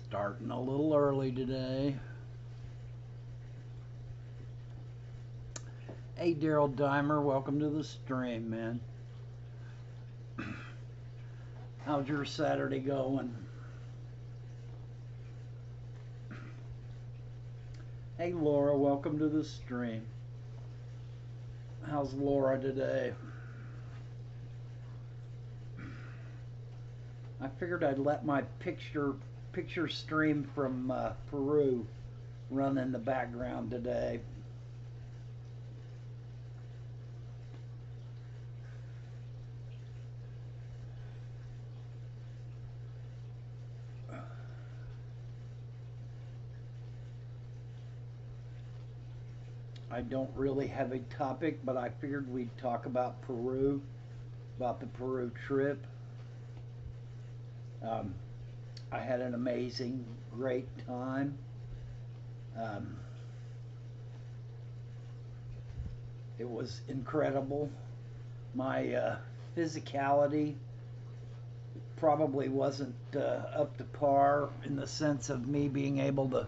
Starting a little early today. Hey, Daryl Dimer, welcome to the stream, man. How's your Saturday going? Hey, Laura, welcome to the stream. How's Laura today? I figured I'd let my picture stream from Peru run in the background today. I don't really have a topic, but I figured we'd talk about Peru, about the Peru trip. I had an amazing, great time. It was incredible. My physicality probably wasn't up to par in the sense of me being able to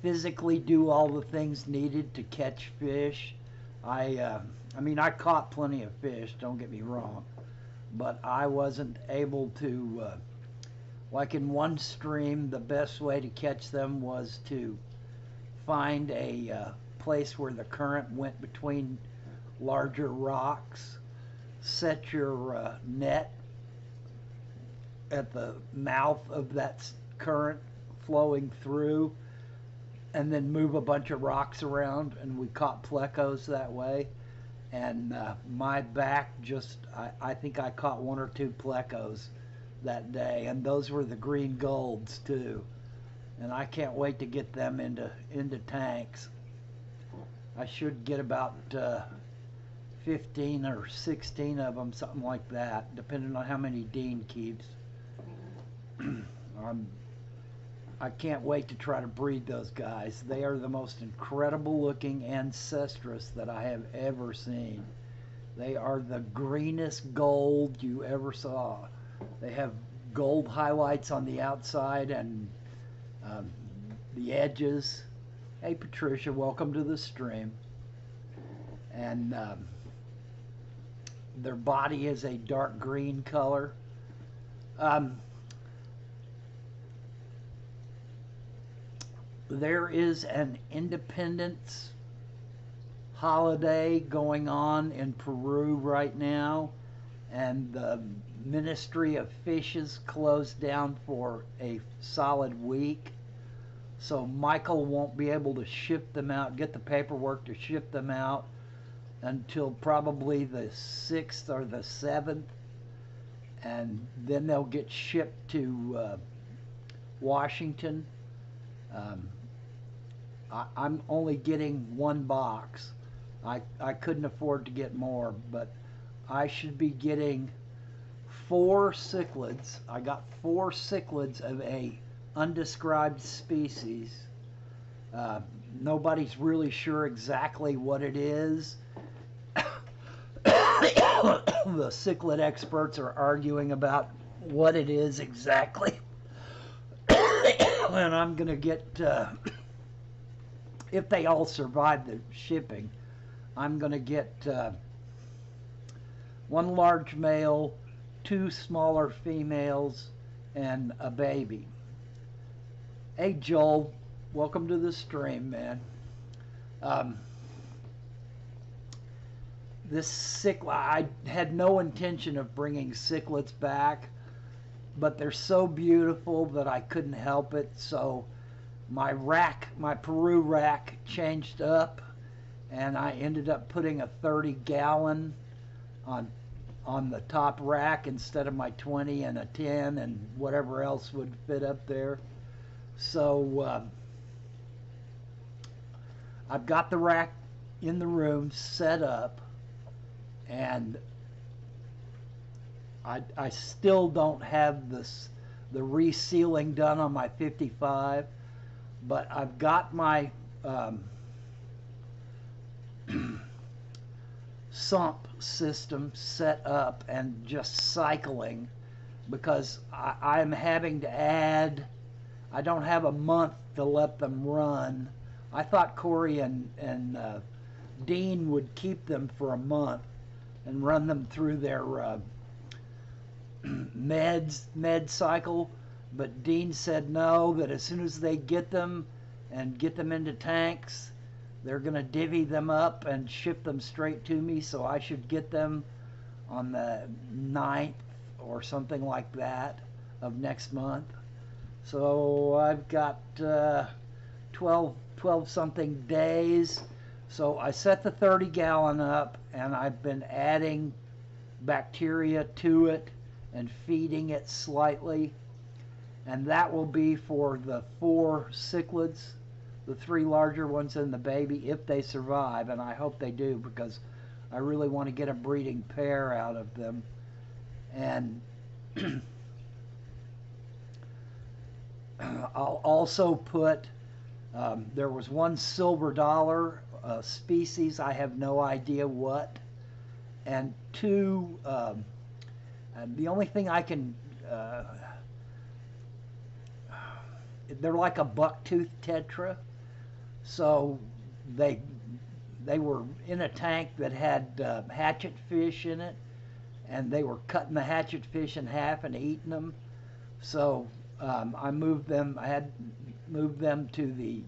physically do all the things needed to catch fish. I mean, I caught plenty of fish, don't get me wrong, but I wasn't able to, like in one stream, the best way to catch them was to find a place where the current went between larger rocks, set your net at the mouth of that current flowing through, and then move a bunch of rocks around, and we caught plecos that way. And my back just, I think I caught one or two plecos that day, and those were the green golds too. And I can't wait to get them into tanks. I should get about 15 or 16 of them, something like that, depending on how many Dean keeps. I can't wait to try to breed those guys. They are the most incredible looking ancestress that I have ever seen. They are the greenest gold you ever saw. They have gold highlights on the outside and the edges. Hey Patricia, welcome to the stream. And their body is a dark green color. There is an independence holiday going on in Peru right now, and the Ministry of Fishes closed down for a solid week. So Michael won't be able to ship them out, get the paperwork to ship them out until probably the 6th or the 7th, and then they'll get shipped to Washington. I'm only getting one box. I couldn't afford to get more, but I should be getting 4 cichlids. I got 4 cichlids of a undescribed species. Nobody's really sure exactly what it is. The cichlid experts are arguing about what it is exactly. And I'm going to get, if they all survive the shipping, I'm going to get 1 large male, 2 smaller females, and a baby. Hey Joel, welcome to the stream, man. This cichlid, I had no intention of bringing cichlids back, but they're so beautiful that I couldn't help it. So my Peru rack changed up, and I ended up putting a 30-gallon on the top rack instead of my 20 and a 10 and whatever else would fit up there. So I've got the rack in the room set up, and I still don't have the resealing done on my 55, but I've got my sump system set up and just cycling, because I'm having to add. I don't have a month to let them run. I thought Corey and Dean would keep them for a month and run them through their med cycle, but Dean said no, that as soon as they get them and get them into tanks, they're going to divvy them up and ship them straight to me, so I should get them on the 9th or something like that of next month. So I've got 12 something days. So I set the 30-gallon up, and I've been adding bacteria to it and feeding it slightly. And that will be for the 4 cichlids, the 3 larger ones and the baby, if they survive. And I hope they do, because I really want to get a breeding pair out of them. And I'll also put, there was one silver dollar species, I have no idea what, and 2, the only thing I can, they're like a bucktooth tetra, so they were in a tank that had hatchet fish in it, and they were cutting the hatchet fish in half and eating them. So I moved them. I had moved them to the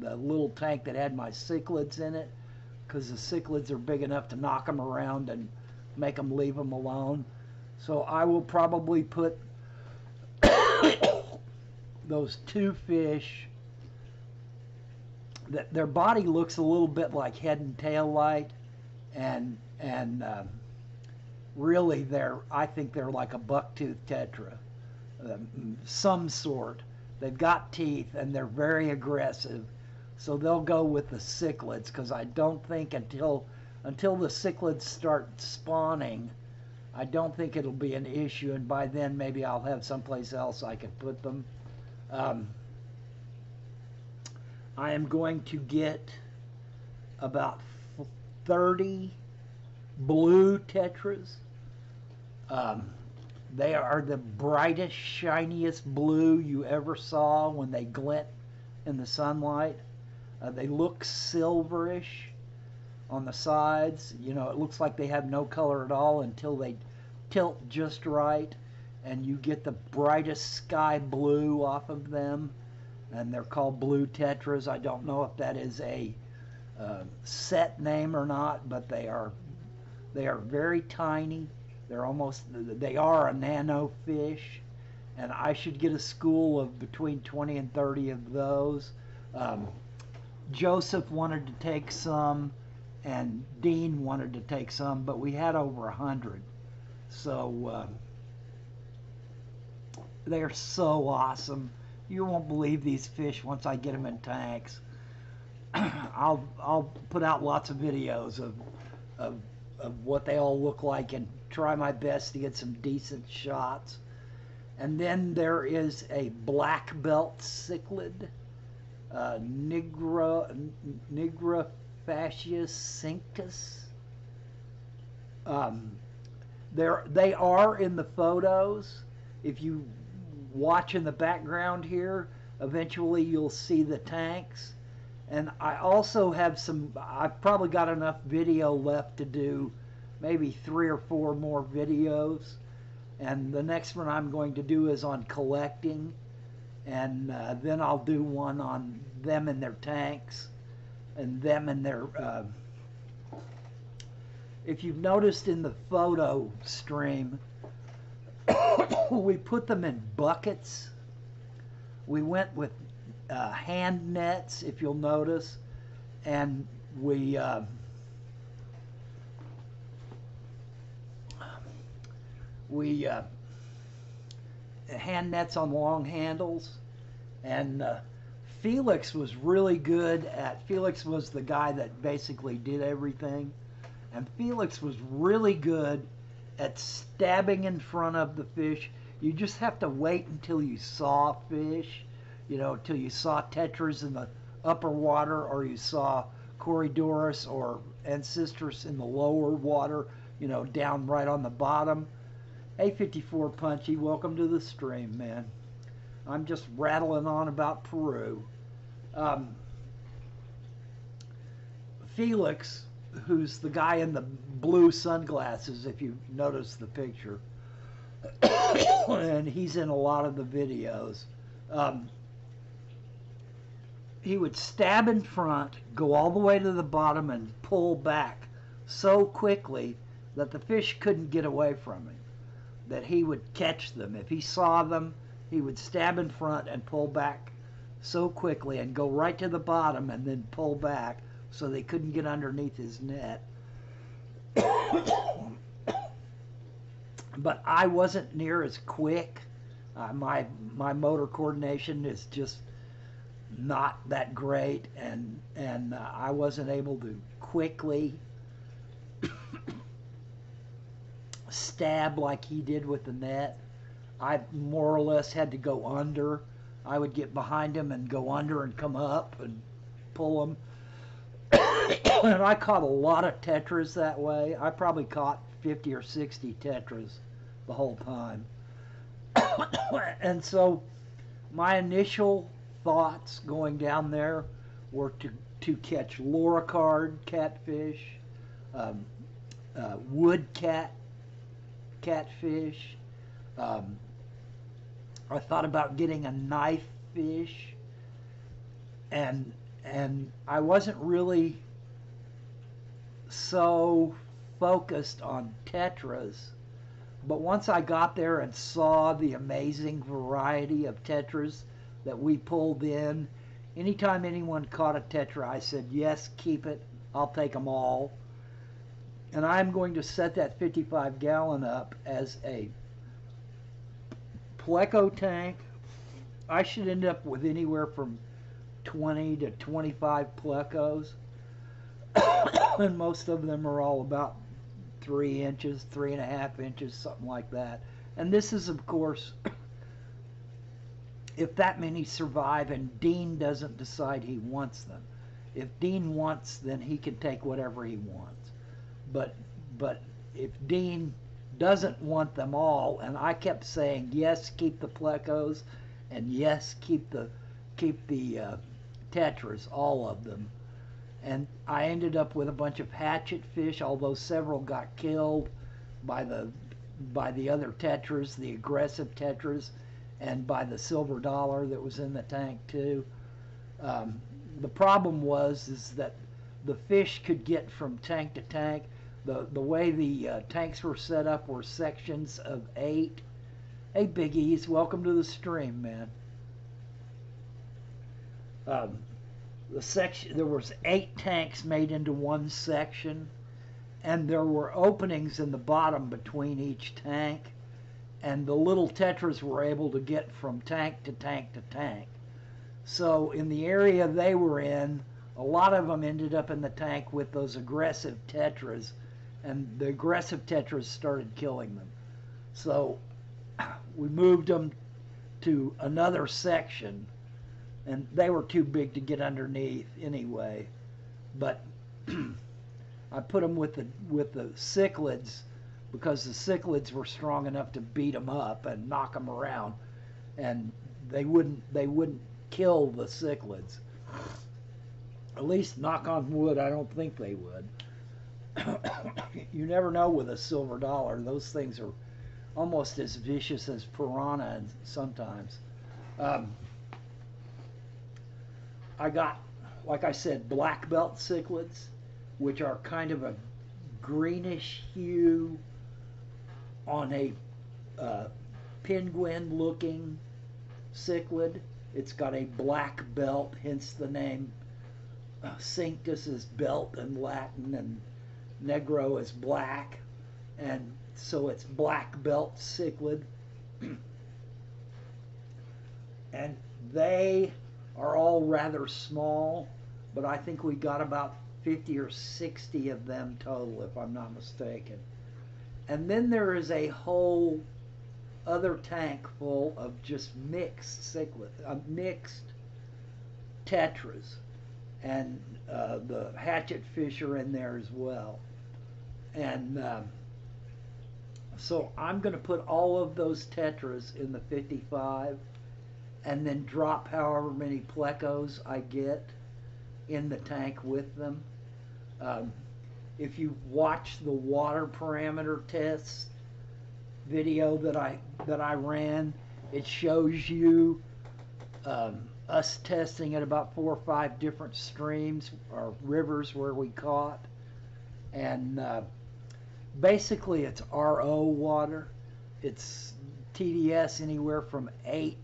little tank that had my cichlids in it, because the cichlids are big enough to knock them around and make them leave them alone. So I will probably put those 2 fish, that their body looks a little bit like head and tail light, and really I think they're like a bucktooth tetra, some sort. They've got teeth and they're very aggressive, so they'll go with the cichlids, because I don't think until the cichlids start spawning, I don't think it'll be an issue, and by then maybe I'll have someplace else I can put them. I am going to get about 30 blue tetras. They are the brightest, shiniest blue you ever saw when they glint in the sunlight. They look silverish on the sides. You know, it looks like they have no color at all until they tilt just right, and you get the brightest sky blue off of them, and they're called blue tetras. I don't know if that is a set name or not, but they are very tiny. They are a nano fish, and I should get a school of between 20 and 30 of those. Joseph wanted to take some, and Dean wanted to take some, but we had over 100. So they're so awesome. You won't believe these fish once I get them in tanks. I'll put out lots of videos of what they all look like and try my best to get some decent shots. And then there is a black belt cichlid, Nigra fascius cincus. They are in the photos. If you watch in the background here, eventually you'll see the tanks. And I also have I've probably got enough video left to do maybe 3 or 4 more videos. And the next one I'm going to do is on collecting. And then I'll do one on them and their tanks, and them and their... if you've noticed in the photo stream, we put them in buckets. We went with hand nets, if you'll notice, and we hand nets on long handles. And Felix was really good at, Felix was the guy that basically did everything, and Felix was really good at stabbing in front of the fish. You just have to wait until you saw fish, you know, till you saw tetras in the upper water, or you saw Corydoras or Ancestris in the lower water, down right on the bottom. A54 Punchy, welcome to the stream, man. I'm just rattling on about Peru. Felix, who's the guy in the blue sunglasses, if you notice the picture, and he's in a lot of the videos. He would stab in front, go all the way to the bottom, and pull back so quickly that the fish couldn't get away from him, that he would catch them. If he saw them, he would stab in front and pull back so quickly and go right to the bottom and then pull back so they couldn't get underneath his net. But I wasn't near as quick. My motor coordination is just not that great, and I wasn't able to quickly stab like he did with the net. I more or less had to go under. I would get behind him and go under and come up and pull him. And I caught a lot of tetras that way. I probably caught 50 or 60 tetras the whole time. And so my initial thoughts going down there were to catch loricard catfish, wood catfish. I thought about getting a knife fish, and I wasn't really so focused on tetras. But once I got there and saw the amazing variety of tetras that we pulled in, anytime anyone caught a tetra, I said, yes, keep it. I'll take them all. And I'm going to set that 55-gallon up as a pleco tank. I should end up with anywhere from 20 to 25 plecos. And most of them are all about 3 inches, 3.5 inches, something like that. And this is, of course, if that many survive and Dean doesn't decide he wants them. If Dean wants, then he can take whatever he wants. But if Dean doesn't want them all, and I kept saying, yes, keep the plecos, and yes, keep the tetras, all of them. And I ended up with a bunch of hatchet fish, although several got killed by the other tetras, the aggressive tetras, and by the silver dollar that was in the tank too. The problem is that the fish could get from tank to tank. The way the tanks were set up were sections of 8. Hey, Biggies, welcome to the stream, man. There was 8 tanks made into one section, and there were openings in the bottom between each tank, and the little tetras were able to get from tank to tank to tank. So in the area they were in, a lot of them ended up in the tank with those aggressive tetras, and the aggressive tetras started killing them. So we moved them to another section, and they were too big to get underneath anyway. But I put them with the cichlids, because the cichlids were strong enough to beat them up and knock them around, and they wouldn't kill the cichlids. At least, knock on wood, I don't think they would. You never know with a silver dollar. Those things are almost as vicious as piranha sometimes. I got, like I said, black belt cichlids, which are kind of a greenish hue on a penguin looking cichlid. It's got a black belt, hence the name. Cinctus is belt in Latin, and negro is black, and so it's black belt cichlid. And they are all rather small, but I think we got about 50 or 60 of them total, if I'm not mistaken. And then there is a whole other tank full of just mixed cichlids, mixed tetras. and the hatchet fish are in there as well. And so I'm going to put all of those tetras in the 55 and then drop however many plecos I get in the tank with them. If you watch the water parameter test video that I ran, it shows you us testing at about 4 or 5 different streams or rivers where we caught, and basically it's RO water. It's TDS anywhere from 8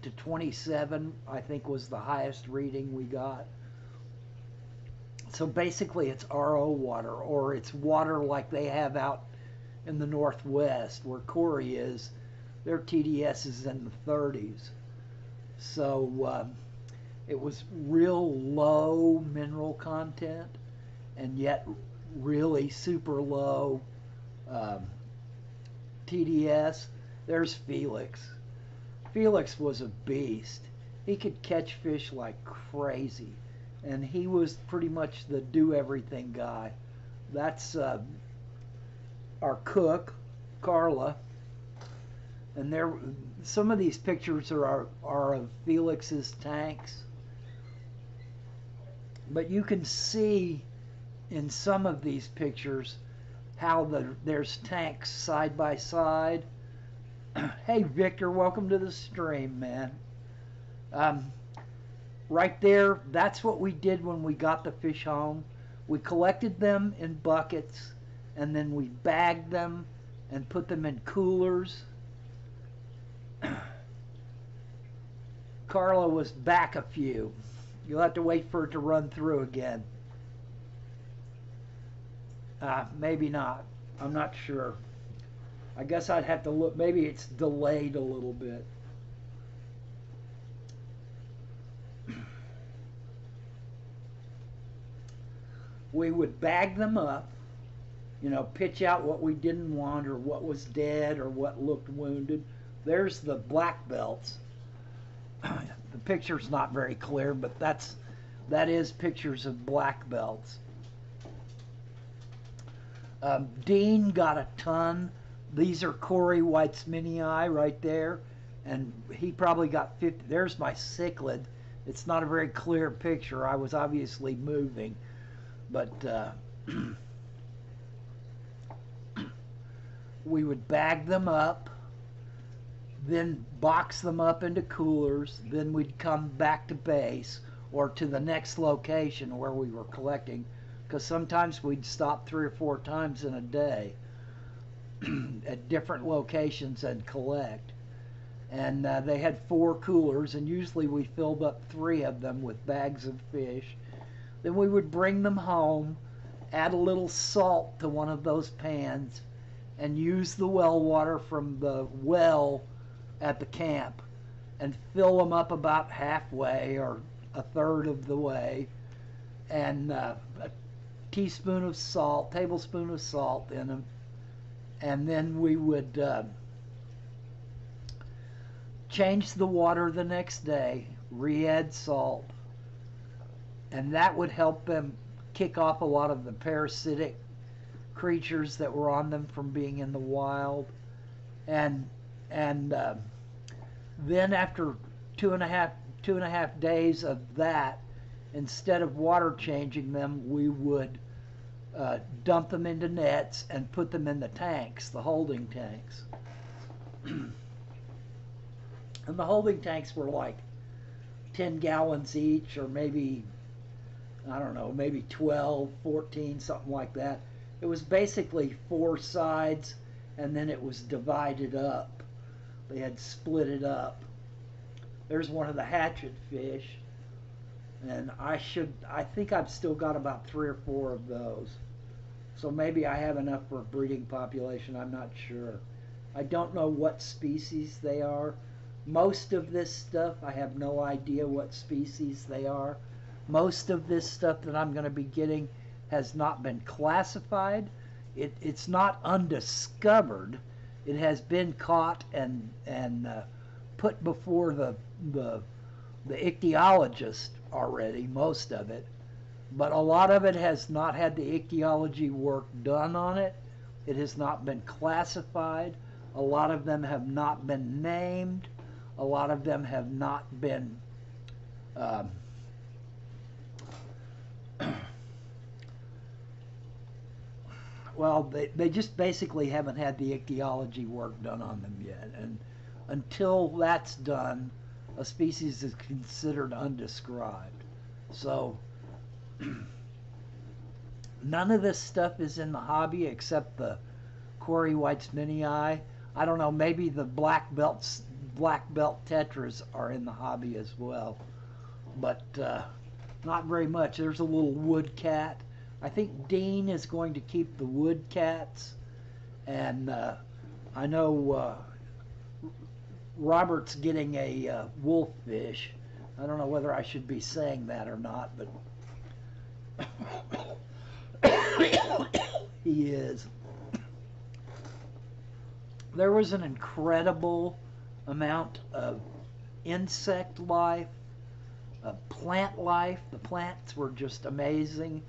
to 27, I think was the highest reading we got. So basically it's RO water, or it's water like they have out in the Northwest where Corey is. Their TDS is in the 30s. So it was real low mineral content and yet really super low TDS. There's Felix. Felix was a beast. He could catch fish like crazy, and he was pretty much the do-everything guy. That's our cook, Carla, and there. Some of these pictures are of Felix's tanks, but you can see in some of these pictures how there's tanks side by side. Hey Victor, welcome to the stream, man. Right there, that's what we did when we got the fish home. We collected them in buckets, and then we bagged them and put them in coolers. Carla was back a few. You'll have to wait for it to run through again. Maybe not. I'm not sure. I guess I'd have to look. Maybe it's delayed a little bit. We would bag them up, you know, pitch out what we didn't want or what was dead or what looked wounded. There's the black belts. The picture's not very clear, but that is pictures of black belts. Dean got a ton. These are Corey White's mini eye right there, and he probably got 50. There's my cichlid. It's not a very clear picture. I was obviously moving, but we would bag them up, then box them up into coolers. Then we'd come back to base or to the next location where we were collecting, because sometimes we'd stop 3 or 4 times in a day at different locations and collect. And they had 4 coolers, and usually we filled up 3 of them with bags of fish. Then we would bring them home, add a little salt to one of those pans, and use the well water from the well at the camp and fill them up about halfway or a third of the way, and a teaspoon of salt, tablespoon of salt in them. And then we would change the water the next day, re-add salt, and that would help them kick off a lot of the parasitic creatures that were on them from being in the wild. And then after two and a half days of that, instead of water changing them, we would dump them into nets and put them in the tanks, the holding tanks. And the holding tanks were like 10 gallons each, or maybe, I don't know, maybe 12, 14, something like that. It was basically 4 sides, and then it was divided up. They had split it up. There's one of the hatchet fish, and I think I've still got about 3 or 4 of those. So maybe I have enough for a breeding population, I'm not sure. I don't know what species they are. Most of this stuff, I have no idea what species they are. Most of this stuff that I'm going to be getting has not been classified. It's not undiscovered. It has been caught and put before the ichthyologist already, most of it. But a lot of it has not had the ichthyology work done on it. It has not been classified. A lot of them have not been named. A lot of them have not been well, they just basically haven't had the ichthyology work done on them yet. And until that's done, a species is considered undescribed. So none of this stuff is in the hobby except the Quarry White's mini-eye. I don't know, maybe the black belt tetras are in the hobby as well. But not very much. There's a little wood cat. I think Dean is going to keep the wood cats. And I know Robert's getting a wolffish. I don't know whether I should be saying that or not, but he is. There was an incredible amount of insect life, plant life. The plants were just amazing.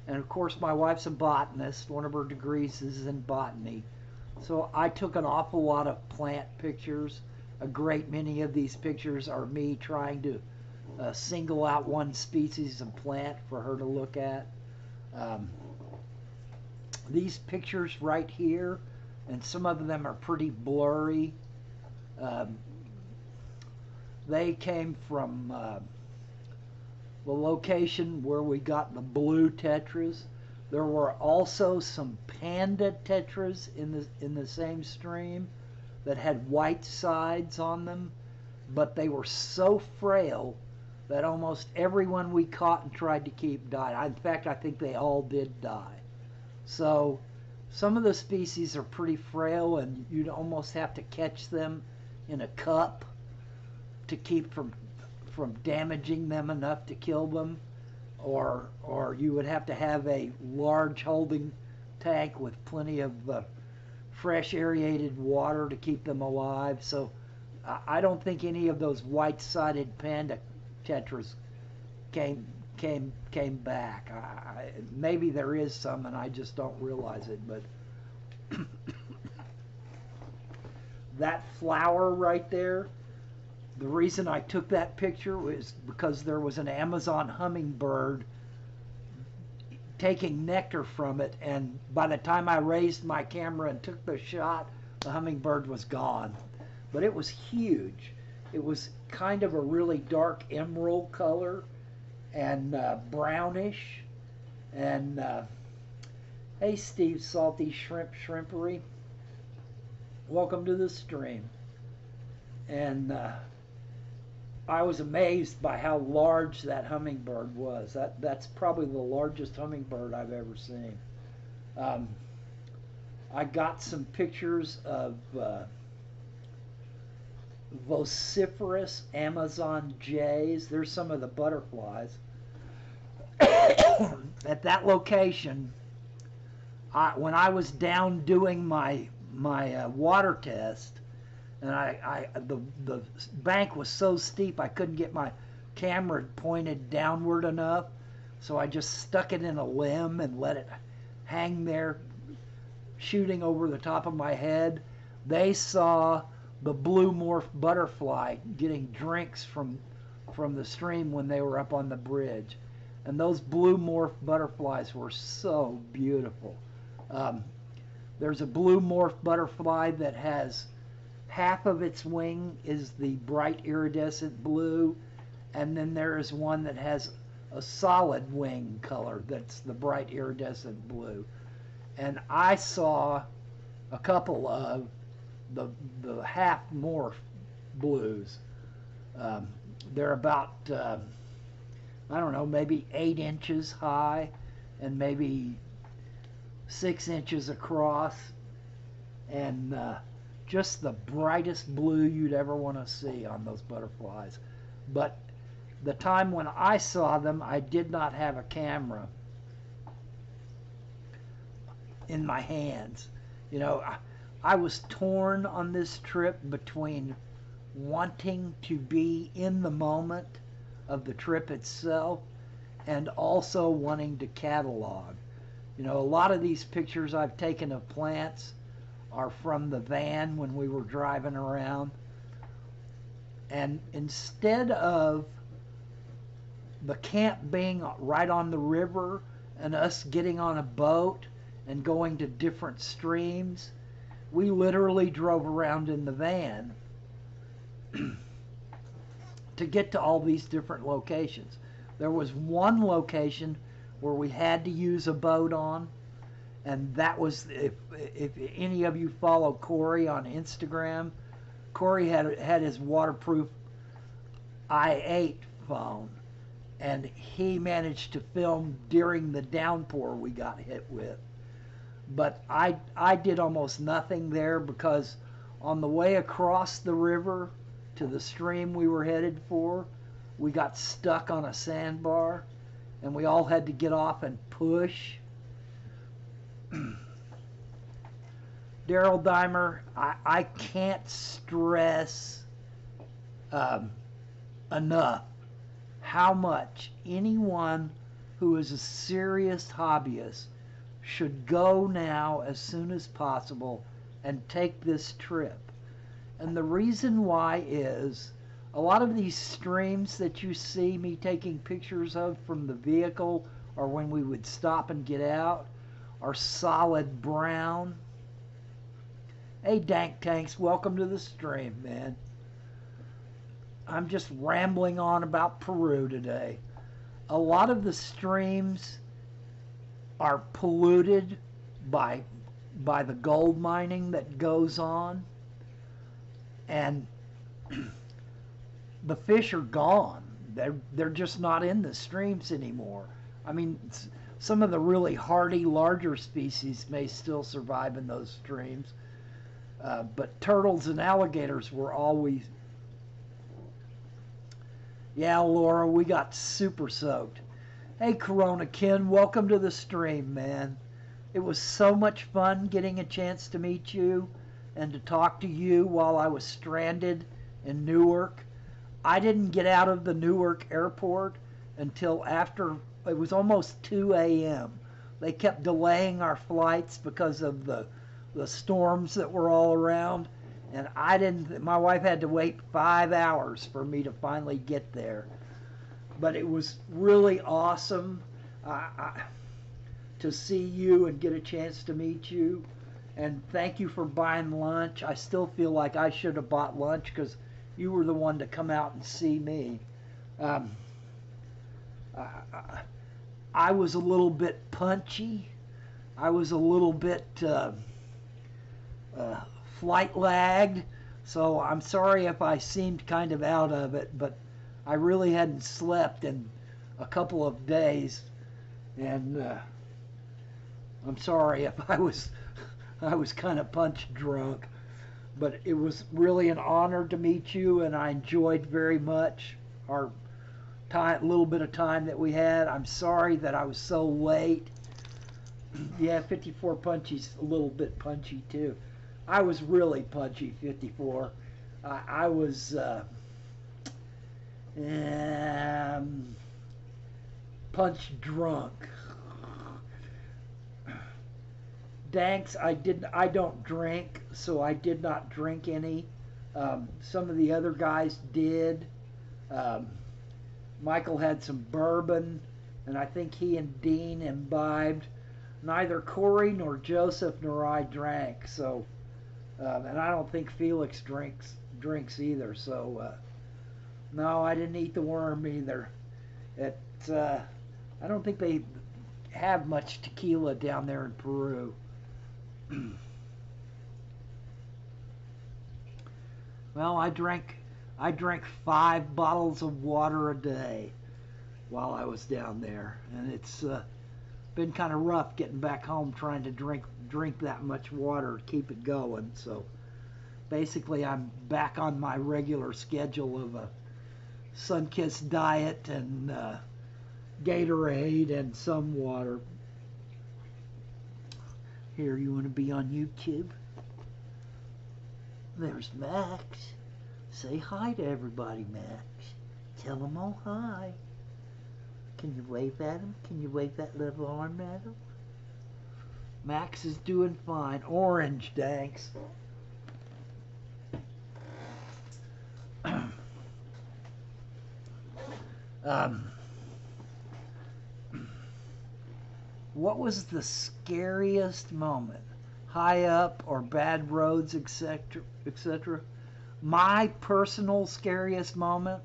And of course, my wife's a botanist. One of her degrees is in botany. So I took an awful lot of plant pictures. A great many of these pictures are me trying to single out one species of plant for her to look at. These pictures right here, and some of them are pretty blurry. They came from the location where we got the blue tetras. There were also some panda tetras in the same stream that had white sides on them, but they were so frail that almost everyone we caught and tried to keep died. In fact, I think they all did die. So some of the species are pretty frail, and you'd almost have to catch them in a cup to keep from damaging them enough to kill them, or you would have to have a large holding tank with plenty of fresh aerated water to keep them alive. So I don't think any of those white-sided panda tetras came back. Maybe there is some and I just don't realize it, but that flower right there, the reason I took that picture was because there was an Amazon hummingbird taking nectar from it, and by the time I raised my camera and took the shot, the hummingbird was gone. But it was huge. It was kind of a really dark emerald color and brownish. And hey, Steve Salty Shrimpery, welcome to the stream. And I was amazed by how large that hummingbird was. That's probably the largest hummingbird I've ever seen. I got some pictures of vociferous Amazon jays. There's some of the butterflies. At that location, when I was down doing my water test, and the bank was so steep I couldn't get my camera pointed downward enough, so I just stuck it in a limb and let it hang there, shooting over the top of my head. They saw the blue morph butterfly getting drinks from the stream when they were up on the bridge, and those blue morph butterflies were so beautiful. There's a blue morph butterfly that has half of its wing is the bright iridescent blue, and then there is one that has a solid wing color that's the bright iridescent blue. And I saw a couple of the half morph blues. They're about I don't know, maybe 8 inches high and maybe 6 inches across, and just the brightest blue you'd ever want to see on those butterflies. But the time when I saw them, I did not have a camera in my hands. You know, I was torn on this trip between wanting to be in the moment of the trip itself, and also wanting to catalog. You know, a lot of these pictures I've taken of plants are from the van when we were driving around. And instead of the camp being right on the river and us getting on a boat and going to different streams, we literally drove around in the van to get to all these different locations. There was one location where we had to use a boat on, and that was, if any of you follow Corey on Instagram, Corey had his waterproof i8 phone, and he managed to film during the downpour we got hit with. But I did almost nothing there, because on the way across the river to the stream we were headed for, we got stuck on a sandbar, and we all had to get off and push. Daryl Dimer, I can't stress enough how much anyone who is a serious hobbyist should go now as soon as possible and take this trip. And the reason why is, a lot of these streams that you see me taking pictures of from the vehicle, or when we would stop and get out, are solid brown. Hey Dank Tanks, welcome to the stream, man. I'm just rambling on about Peru today. A lot of the streams are polluted by the gold mining that goes on, and the fish are gone. They're just not in the streams anymore. I mean, some of the really hardy, larger species may still survive in those streams, but turtles and alligators were always... Yeah, Laura, we got super soaked. Hey, Corona Ken, welcome to the stream, man. It was so much fun getting a chance to meet you and to talk to you while I was stranded in Newark. I didn't get out of the Newark airport until after, it was almost 2 a.m. They kept delaying our flights because of the storms that were all around. And my wife had to wait 5 hours for me to finally get there. But it was really awesome to see you and get a chance to meet you. And thank you for buying lunch. I still feel like I should have bought lunch, because you were the one to come out and see me. I was a little bit punchy. I was a little bit flight lagged, so I'm sorry if I seemed kind of out of it, but I really hadn't slept in a couple of days, and I'm sorry if I was kind of punch drunk, but it was really an honor to meet you, and I enjoyed very much our little bit of time that we had. I'm sorry that I was so late. Yeah, 54 Punchy's a little bit punchy too. I was really punchy, 54. I was punch drunk. Danks, I don't drink, so I did not drink any. Some of the other guys did. Michael had some bourbon, and I think he and Dean imbibed. Neither Corey nor Joseph nor I drank, so, and I don't think Felix drinks either. So, no, I didn't eat the worm either. I don't think they have much tequila down there in Peru. Well, I drank 5 bottles of water a day while I was down there, and it's been kind of rough getting back home trying to drink that much water to keep it going. So basically I'm back on my regular schedule of a sun-kissed diet and Gatorade and some water. Here, you want to be on YouTube? There's Max. Say hi to everybody, Max. Tell them all hi. Can you wave at them? Can you wave that little arm at them? Max is doing fine. Orange, thanks. What was the scariest moment? High up or bad roads, etc., etc.? My personal scariest moment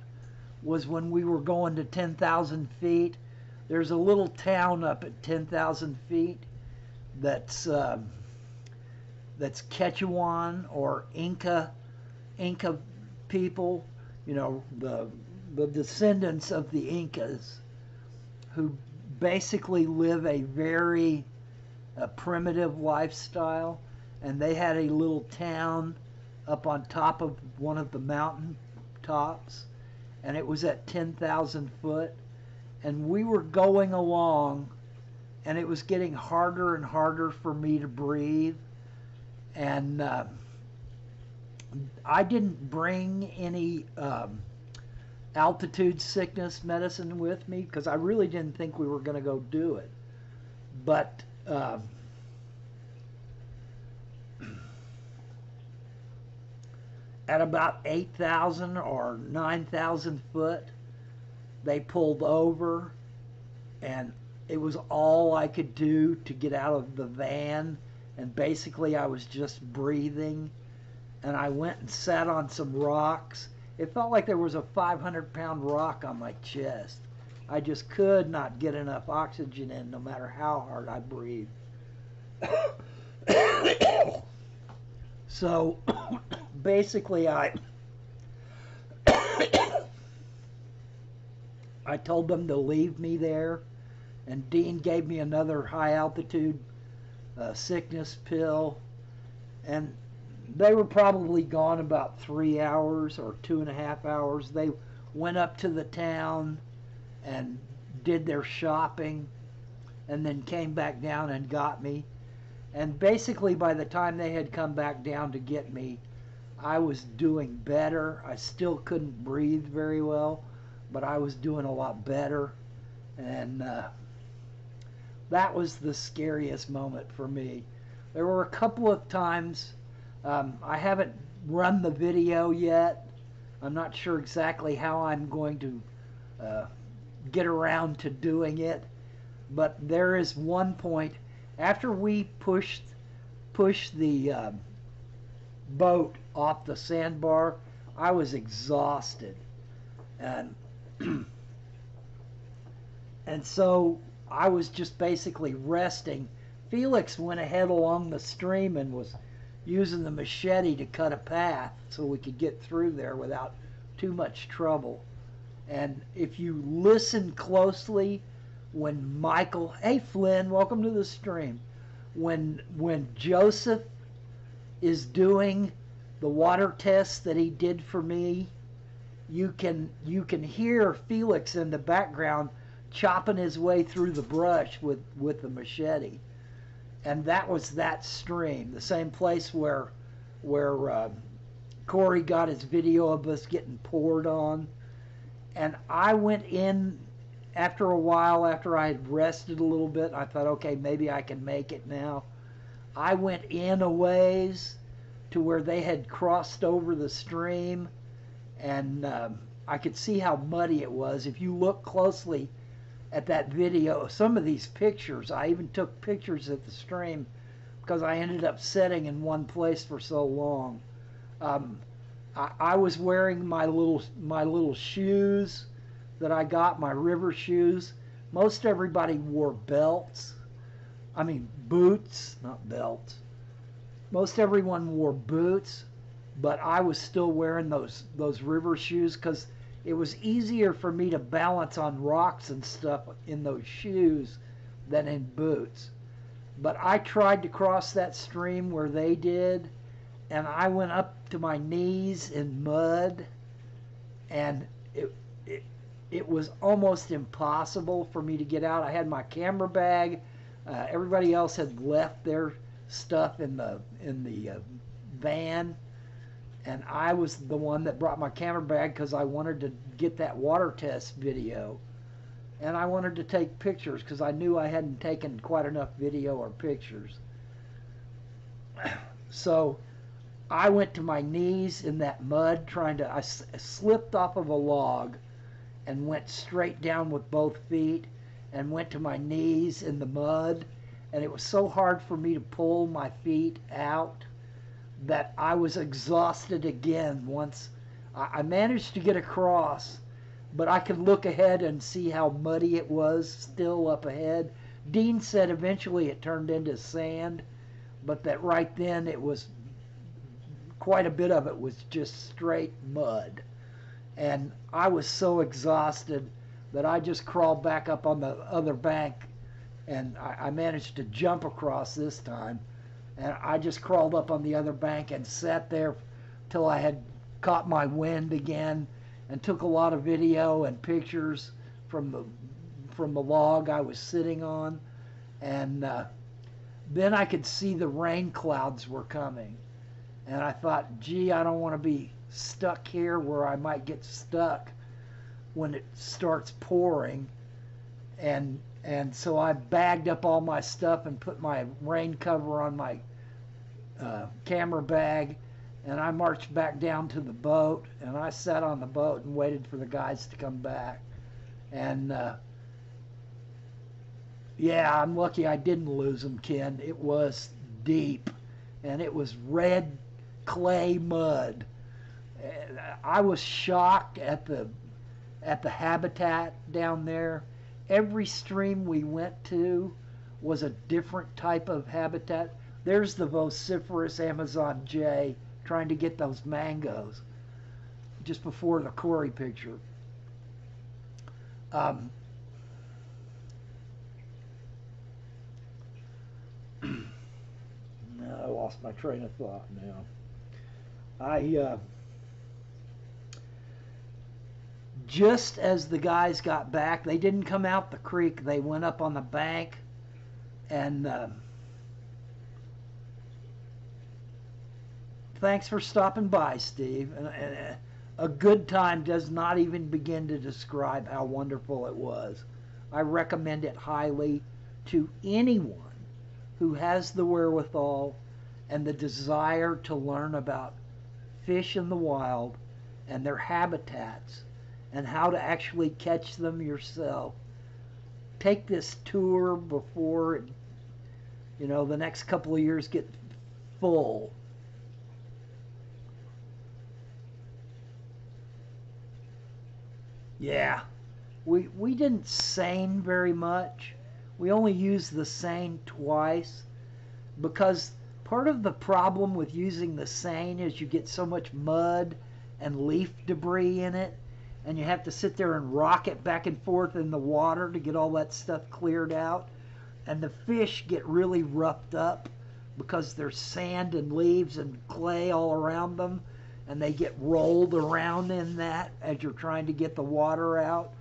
was when we were going to 10,000 feet. There's a little town up at 10,000 feet that's Quechuan or Inca people, you know, the descendants of the Incas, who basically live a very primitive lifestyle, and they had a little town up on top of one of the mountain tops, and it was at 10,000 foot, and we were going along, and it was getting harder and harder for me to breathe, and I didn't bring any altitude sickness medicine with me because I really didn't think we were going to go do it. But at about 8,000 or 9,000 foot, they pulled over, and it was all I could do to get out of the van, and basically I was just breathing, and I went and sat on some rocks. It felt like there was a 500-pound rock on my chest. I just could not get enough oxygen in no matter how hard I breathed. So basically I told them to leave me there, and Dean gave me another high altitude sickness pill, and they were probably gone about 3 hours or 2.5 hours. They went up to the town and did their shopping, and then came back down and got me. And basically by the time they had come back down to get me, I was doing better. I still couldn't breathe very well, but I was doing a lot better. And that was the scariest moment for me. There were a couple of times, I haven't run the video yet. I'm not sure exactly how I'm going to get around to doing it, but there is one point after we pushed the boat off the sandbar. I was exhausted, and and so I was just basically resting. Felix went ahead along the stream and was using the machete to cut a path so we could get through there without too much trouble. And if you listen closely, when Michael, hey Flynn, welcome to the stream. When Joseph is doing the water test that he did for me, you can hear Felix in the background chopping his way through the brush with the machete. And that was that stream, the same place where Corey got his video of us getting poured on. And I went in after a while, after I had rested a little bit. I thought, okay, maybe I can make it now. I went in a ways to where they had crossed over the stream, and I could see how muddy it was. If you look closely at that video, some of these pictures, I even took pictures at the stream because I ended up sitting in one place for so long. I was wearing my little shoes that I got, my river shoes. Most everybody wore belts. I mean boots, not belts. Most everyone wore boots, but I was still wearing those river shoes because it was easier for me to balance on rocks and stuff in those shoes than in boots. But I tried to cross that stream where they did, and I went up to my knees in mud, and it was almost impossible for me to get out. I had my camera bag. Everybody else had left their stuff in the van, And I was the one that brought my camera bag because I wanted to get that water test video. And I wanted to take pictures because I knew I hadn't taken quite enough video or pictures. So I went to my knees in that mud I slipped off of a log and went straight down with both feet and went to my knees in the mud. And it was so hard for me to pull my feet out that I was exhausted again once. I managed to get across, but I could look ahead and see how muddy it was still up ahead. Dean said eventually it turned into sand, but that right then it was, quite a bit of it was just straight mud. And I was so exhausted that I just crawled back up on the other bank, and I managed to jump across this time. And I just crawled up on the other bank and sat there till I had caught my wind again, and took a lot of video and pictures from the log I was sitting on. And then I could see the rain clouds were coming. And I thought, gee, I don't want to be stuck here where I might get stuck when it starts pouring. And so I bagged up all my stuff and put my rain cover on my camera bag, and I marched back down to the boat, and I sat on the boat and waited for the guys to come back. And yeah, I'm lucky I didn't lose them, Ken. It was deep, and it was red clay mud. I was shocked at the habitat down there. Every stream we went to was a different type of habitat. There's the vociferous Amazon jay trying to get those mangoes just before the Corey picture. No, I lost my train of thought now. Just as the guys got back, they didn't come out the creek. They went up on the bank, and thanks for stopping by, Steve. And a good time does not even begin to describe how wonderful it was. I recommend it highly to anyone who has the wherewithal and the desire to learn about fish in the wild and their habitats and how to actually catch them yourself. Take this tour before, the next couple of years get full. Yeah, we didn't seine very much. We only used the seine twice, because part of the problem with using the seine is you get so much mud and leaf debris in it, and you have to sit there and rock it back and forth in the water to get all that stuff cleared out. And the fish get really roughed up because there's sand and leaves and clay all around them, and they get rolled around in that as you're trying to get the water out.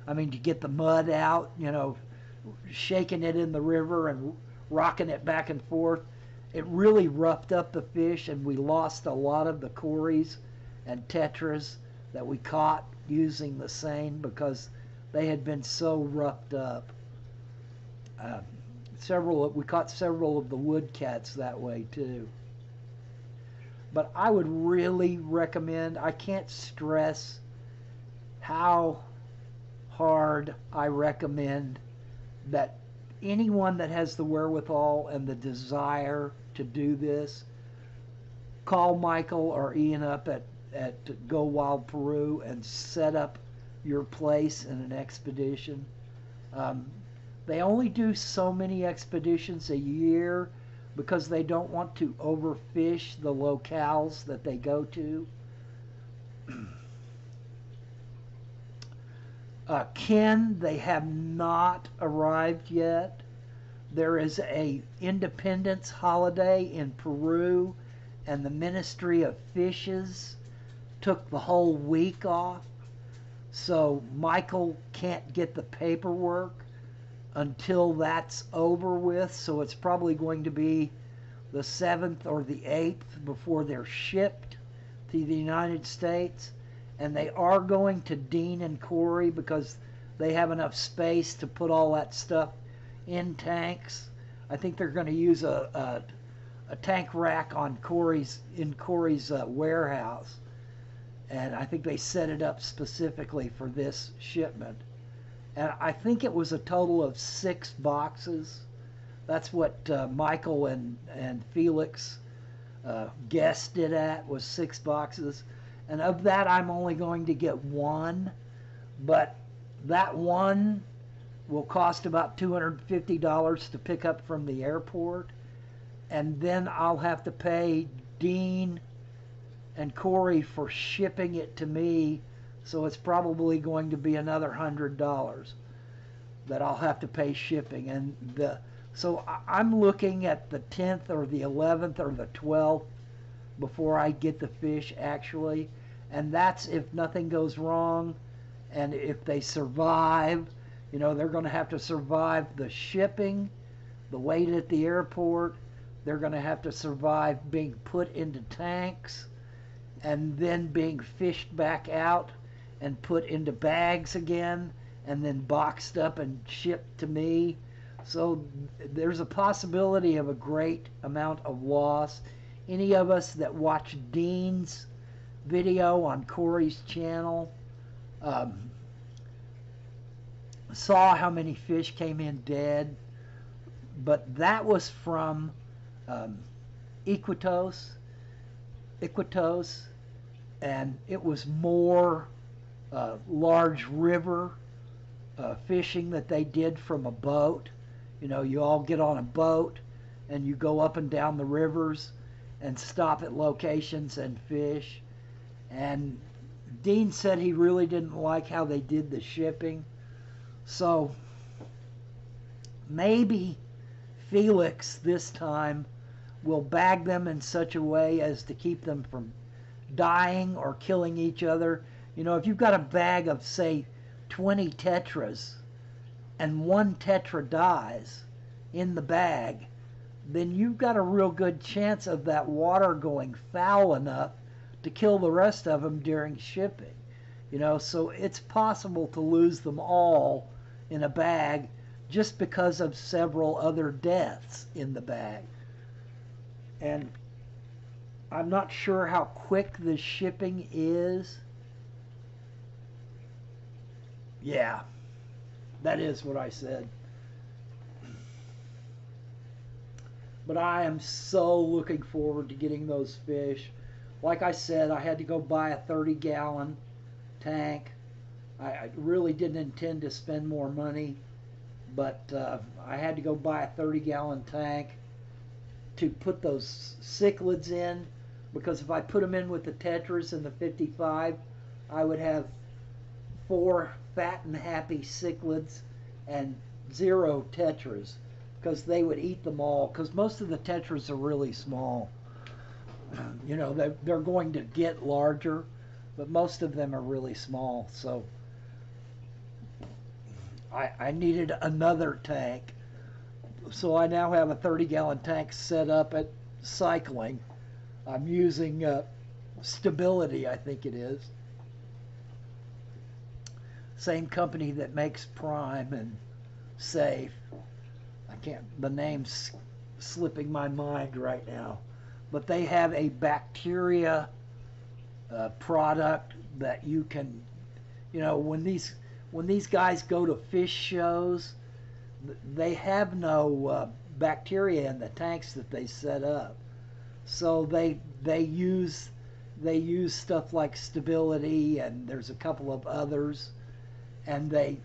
I mean, to get the mud out, shaking it in the river and rocking it back and forth. It really roughed up the fish, and we lost a lot of the cories and tetras that we caught using the seine because they had been so roughed up. We caught several of the woodcats that way too. But I would really recommend, I can't stress how hard I recommend that anyone that has the wherewithal and the desire to do this, call Michael or Ian up at Go Wild Peru and set up your place in an expedition. They only do so many expeditions a year because they don't want to overfish the locales that they go to. Ken, they have not arrived yet. There is a Independence holiday in Peru, and the Ministry of Fishes took the whole week off. So Michael can't get the paperwork until that's over with. So it's probably going to be the 7th or the 8th before they're shipped to the United States, and they are going to Dean and Corey because they have enough space to put all that stuff in tanks. I think they're going to use a tank rack on Corey's warehouse, and I think they set it up specifically for this shipment. And I think it was a total of 6 boxes. That's what Michael and Felix guessed it at, was 6 boxes. And of that, I'm only going to get 1, but that 1 will cost about $250 to pick up from the airport. And then I'll have to pay Dean and Corey for shipping it to me, so it's probably going to be another $100 that I'll have to pay shipping. And so I'm looking at the 10th or the 11th or the 12th before I get the fish actually, and that's if nothing goes wrong, and if they survive. You know, they're going to have to survive the shipping, the wait at the airport. They're going to have to survive being put into tanks and then being fished back out and put into bags again and then boxed up and shipped to me. So there's a possibility of a great amount of loss. Any of us that watch Dean's video on Corey's channel saw how many fish came in dead, but that was from Iquitos, and it was more large river fishing that they did from a boat. You know, you all get on a boat and you go up and down the rivers and stop at locations and fish. And Dean said he really didn't like how they did the shipping. So maybe Felix this time will bag them in such a way as to keep them from dying or killing each other. You know, if you've got a bag of, say, 20 tetras and one tetra dies in the bag, then you've got a real good chance of that water going foul enough to kill the rest of them during shipping. You know, so it's possible to lose them all in a bag just because of several other deaths in the bag. And I'm not sure how quick the shipping is. Yeah, that is what I said. But I am so looking forward to getting those fish. Like I said, I had to go buy a 30-gallon tank. I really didn't intend to spend more money, but I had to go buy a 30-gallon tank to put those cichlids in, because if I put them in with the tetras and the 55, I would have 4 fat and happy cichlids and 0 tetras, because they would eat them all, because most of the tetras are really small. You know, they're going to get larger, but most of them are really small. So I needed another tank. So I now have a 30-gallon tank set up at cycling. I'm using Stability, I think it is. Same company that makes Prime and Safe. The name's slipping my mind right now. But they have a bacteria product that you can, you know, when these guys go to fish shows, they have no bacteria in the tanks that they set up. So they use stuff like Stability, and there's a couple of others, and they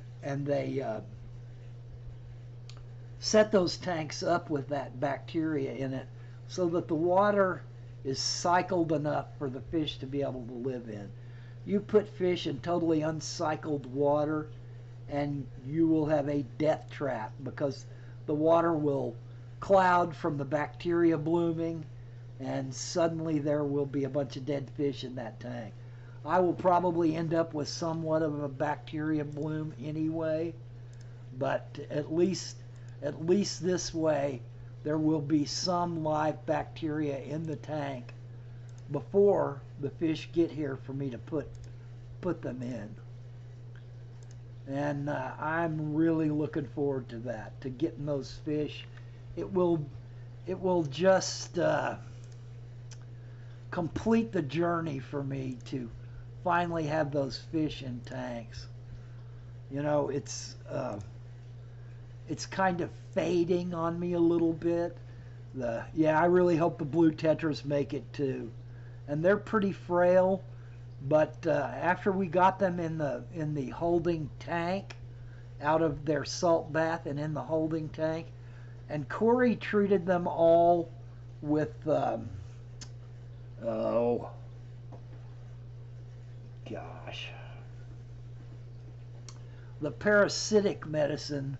set those tanks up with that bacteria in it so that the water is cycled enough for the fish to be able to live in. You put fish in totally uncycled water and you will have a death trap, because the water will cloud from the bacteria blooming and suddenly there will be a bunch of dead fish in that tank. I will probably end up with somewhat of a bacteria bloom anyway, but at least this way there will be some live bacteria in the tank before the fish get here for me to put them in. And I'm really looking forward to that, to getting those fish. It will just complete the journey for me to finally have those fish in tanks. You know, it's kind of fading on me a little bit. Yeah, I really hope the blue tetras make it too, and they're pretty frail. But after we got them in the holding tank, out of their salt bath and in the holding tank, and Corey treated them all with oh gosh, the parasitic medicine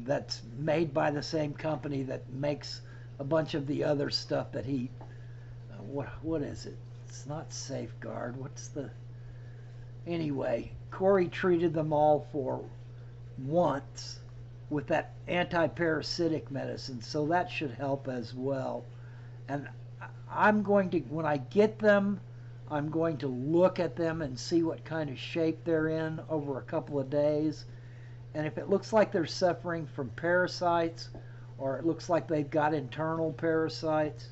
that's made by the same company that makes a bunch of the other stuff that he what is it? It's not Safeguard. What's the anyway? Corey treated them all for once with that anti-parasitic medicine, so that should help as well. And I'm going to, when I get them, I'm going to look at them and see what kind of shape they're in over a couple of days. And if it looks like they're suffering from parasites, or it looks like they've got internal parasites,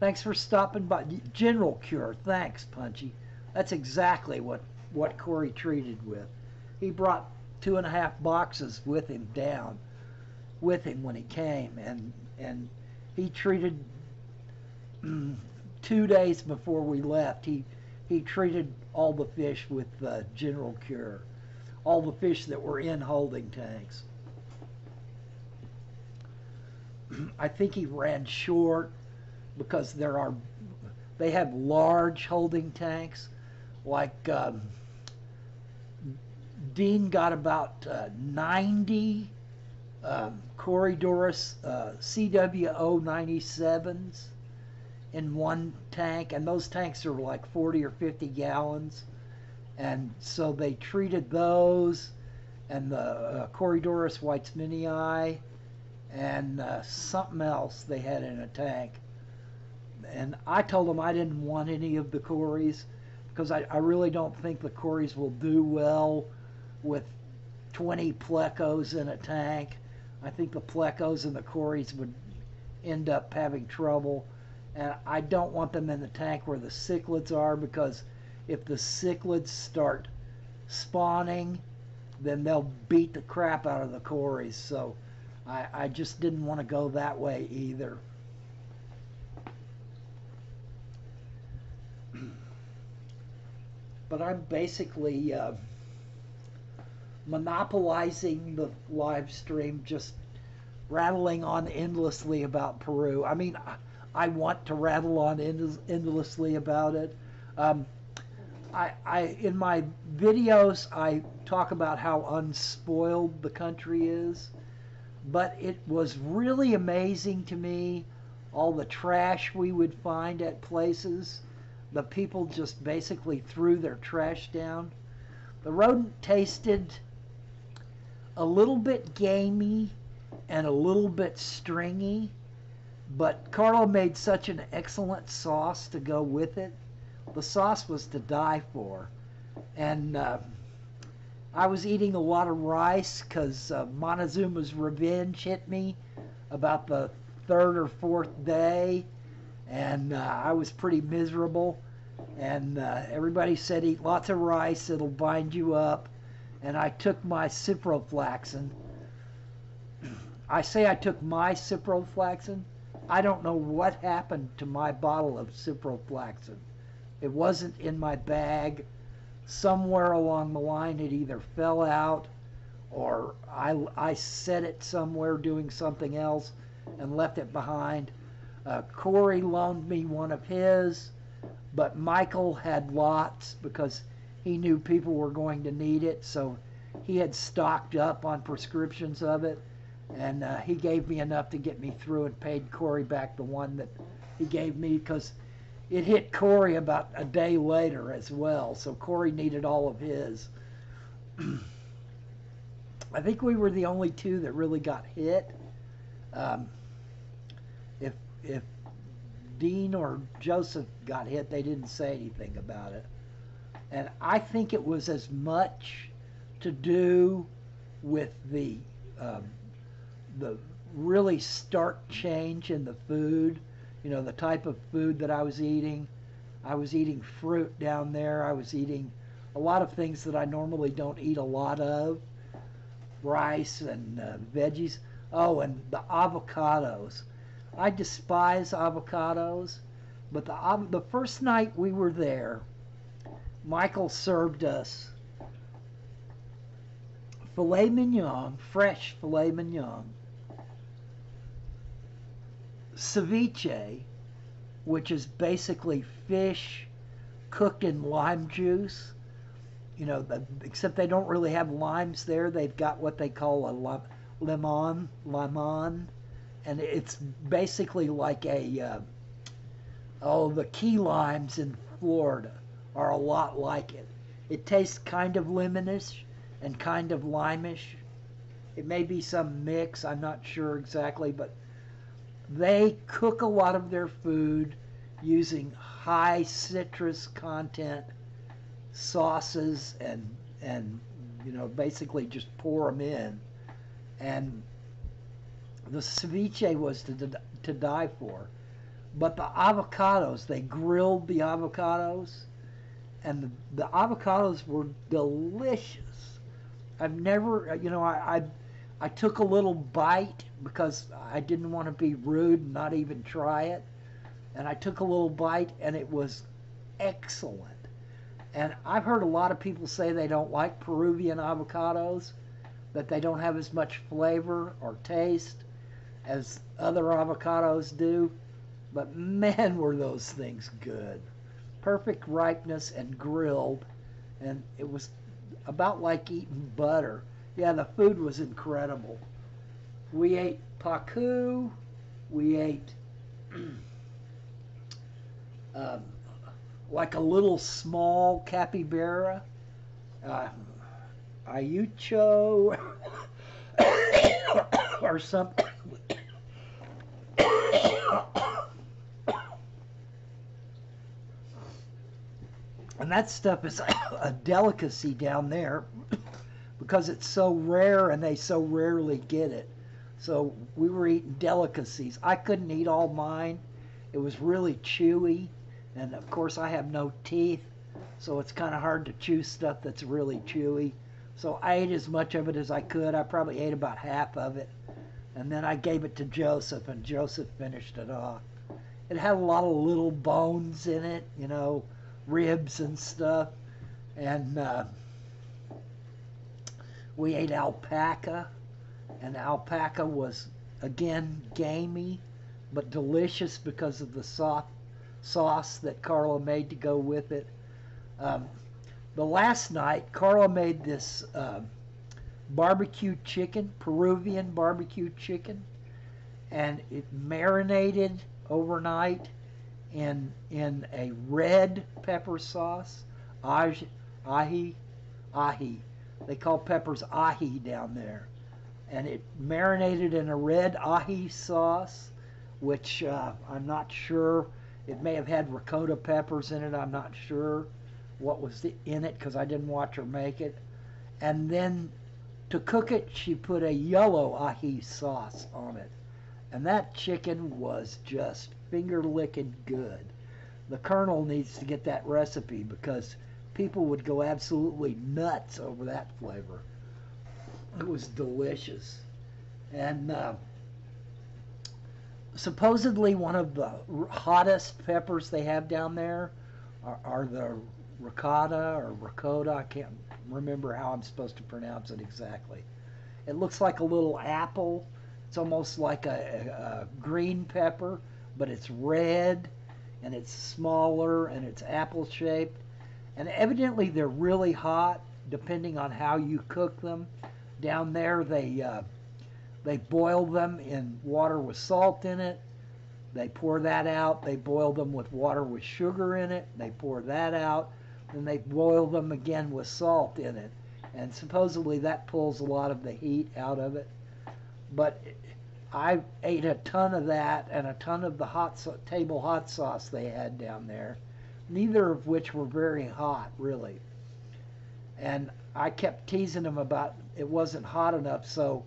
thanks for stopping by. General Cure, thanks, Punchy. That's exactly what Corey treated with. He brought 2.5 boxes with him when he came, and he treated 2 days before we left. He treated all the fish with General Cure, all the fish that were in holding tanks. I think he ran short because they have large holding tanks. Like Dean got about 90 Corydoras CWO 97s in one tank, and those tanks are like 40 or 50 gallons. And so they treated those and the Corydoras whitesmanni and something else they had in a tank. And I told them I didn't want any of the Corys because I really don't think the Corys will do well with 20 plecos in a tank. I think the plecos and the Corys would end up having trouble. And I don't want them in the tank where the cichlids are, because if the cichlids start spawning, then they'll beat the crap out of the Corys. So I just didn't want to go that way either. But I'm basically monopolizing the live stream, just rattling on endlessly about Peru. I mean, I want to rattle on endlessly about it. In my videos, I talk about how unspoiled the country is, but it was really amazing to me, all the trash we would find at places. The people just basically threw their trash down. The rodent tasted a little bit gamey and a little bit stringy, but Carlo made such an excellent sauce to go with it. The sauce was to die for. And I was eating a lot of rice because Montezuma's revenge hit me about the 3rd or 4th day. And I was pretty miserable. And everybody said, eat lots of rice, it'll bind you up. And I took my ciprofloxacin. I say I took my ciprofloxacin. I don't know what happened to my bottle of ciprofloxacin. It wasn't in my bag. Somewhere along the line it either fell out, or I set it somewhere doing something else and left it behind. Corey loaned me one of his, but Michael had lots because he knew people were going to need it, so he had stocked up on prescriptions of it, and he gave me enough to get me through and paid Corey back the one that he gave me, because it hit Corey about a day later as well, so Corey needed all of his. I think we were the only two that really got hit. If Dean or Joseph got hit, they didn't say anything about it. And I think it was as much to do with the really stark change in the food, you know, the type of food that I was eating. I was eating fruit down there. I was eating a lot of things that I normally don't eat a lot of, rice and veggies. Oh, and the avocados. I despise avocados, but the first night we were there, Michael served us filet mignon, fresh filet mignon, ceviche, which is basically fish cooked in lime juice. You know, except they don't really have limes there. They've got what they call a limon, and it's basically like the key limes in Florida are a lot like it. It tastes kind of lemonish and kind of limeish. It may be some mix, I'm not sure exactly, but they cook a lot of their food using high citrus content sauces and you know, basically just pour them in. And the ceviche was to die for. But the avocados, they grilled the avocados, and the avocados were delicious. I've never, you know, I took a little bite because I didn't want to be rude and not even try it. And I took a little bite, and it was excellent. And I've heard a lot of people say they don't like Peruvian avocados, that they don't have as much flavor or taste as other avocados do. But man, were those things good. Perfect ripeness and grilled. And it was about like eating butter. Yeah, the food was incredible. We ate pacu. We ate like a little small capybara. Ayucho or something. And that stuff is a delicacy down there because it's so rare and they so rarely get it. So we were eating delicacies. I couldn't eat all mine. It was really chewy. And of course I have no teeth, so it's kind of hard to chew stuff that's really chewy. So I ate as much of it as I could. I probably ate about half of it. And then I gave it to Joseph, and Joseph finished it off. It had a lot of little bones in it, you know, ribs and stuff. And we ate alpaca, and alpaca was, again, gamey, but delicious because of the soft sauce that Carla made to go with it. The last night, Carla made this barbecue chicken, Peruvian barbecue chicken, and it marinated overnight in a red pepper sauce, ahi. They call peppers ahi down there. And it marinated in a red ahi sauce, which I'm not sure. It may have had ricotta peppers in it. I'm not sure what was in it because I didn't watch her make it. And then to cook it, she put a yellow ahi sauce on it. And that chicken was just finger-licking good. The Colonel needs to get that recipe because people would go absolutely nuts over that flavor. It was delicious. And supposedly one of the hottest peppers they have down there are the ricotta or ricotta. I can't remember how I'm supposed to pronounce it exactly. It looks like a little apple. It's almost like a green pepper, but it's red and it's smaller and it's apple shaped. And evidently they're really hot depending on how you cook them. Down there they boil them in water with salt in it. They pour that out. They boil them with water with sugar in it. They pour that out. Then they boil them again with salt in it. And supposedly that pulls a lot of the heat out of it. But I ate a ton of that and a ton of the table hot sauce they had down there, neither of which were very hot, really. And I kept teasing them about it wasn't hot enough, so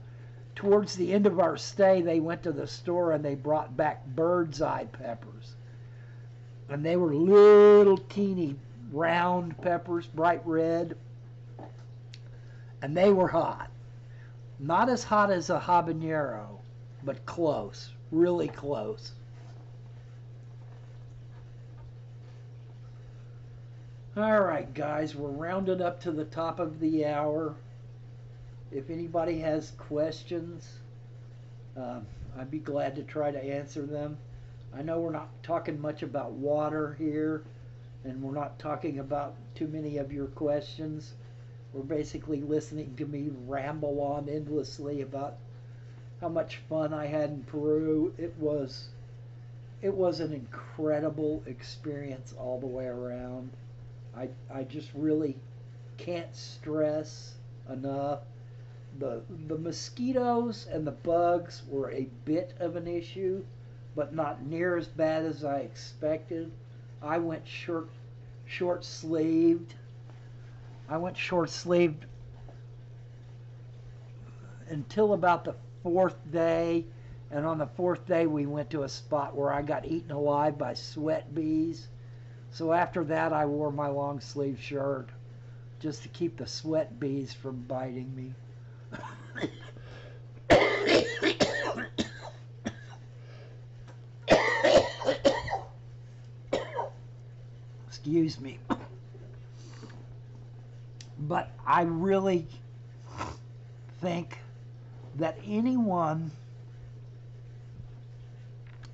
towards the end of our stay, they went to the store and they brought back bird's eye peppers. And they were little teeny round peppers, bright red, and they were hot. Not as hot as a habanero, but close, really close. All right, guys, we're rounded up to the top of the hour. If anybody has questions, I'd be glad to try to answer them. I know we're not talking much about water here, and we're not talking about too many of your questions. We're basically listening to me ramble on endlessly about how much fun I had in Peru. It was an incredible experience all the way around. I just really can't stress enough. The mosquitoes and the bugs were a bit of an issue, but not near as bad as I expected. I went short-sleeved. I went short-sleeved until about the fourth day, and on the fourth day we went to a spot where I got eaten alive by sweat bees. So after that I wore my long sleeve shirt just to keep the sweat bees from biting me. Excuse me. But I really think that anyone,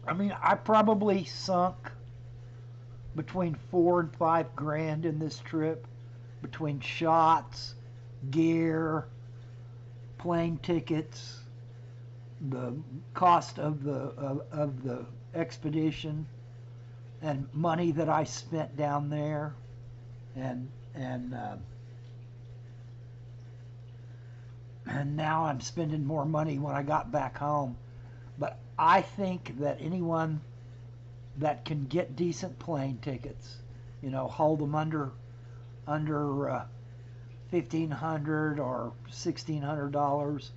I mean, I probably sunk between $4,000 and $5,000 in this trip, between shots, gear, plane tickets, the cost of the expedition, and money that I spent down there, and now I'm spending more money when I got back home. But I think that anyone that can get decent plane tickets, hold them under $1,500 or $1,600,